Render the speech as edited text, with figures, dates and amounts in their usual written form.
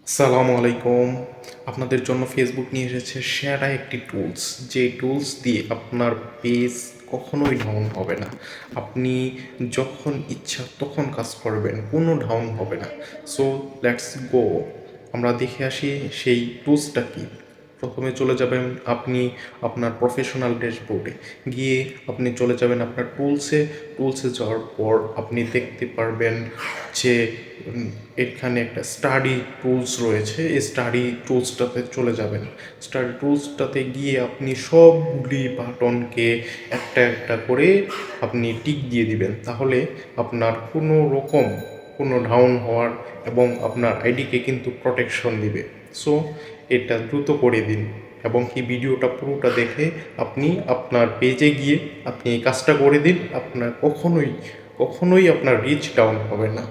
আসসালামু আলাইকুম। আপনাদের জন্য ফেসবুক নিয়ে এসেছে সেরা একটি টুলস, যে টুলস দিয়ে আপনার পেজ কখনোই ডাউন হবে না। আপনি যখন ইচ্ছা তখন কাজ করবেন, কোনো ডাউন হবে না। সো লেটস গো, আমরা দেখে আসি সেই টুলসটা কি। প্রথমে চলে যাবেন আপনি আপনার প্রফেশনাল ড্যাশবোর্ডে, গিয়ে আপনি চলে যাবেন আপনার টুলসে যাওয়ার পর আপনি দেখতে পারবেন যে এখানে একটা স্টাডি টুলস রয়েছে। এই স্টাডি টুলসটাতে চলে যাবেন। স্টাডি টুলসটাতে গিয়ে আপনি সবগুলি বাটনকে একটা একটা করে আপনি টিক দিয়ে দিবেন, তাহলে আপনার কোনো রকম কোনো ডাউন হওয়ার এবং আপনার আইডিকে কিন্তু প্রোটেকশন দিবে। সো এটা দ্রুত করে দিন, এবং কি ভিডিওটা পুরোটা দেখে আপনি আপনার পেজে গিয়ে আপনি এই কাজটা করে দিন। আপনার কখনোই আপনার রিচ ডাউন হবে না।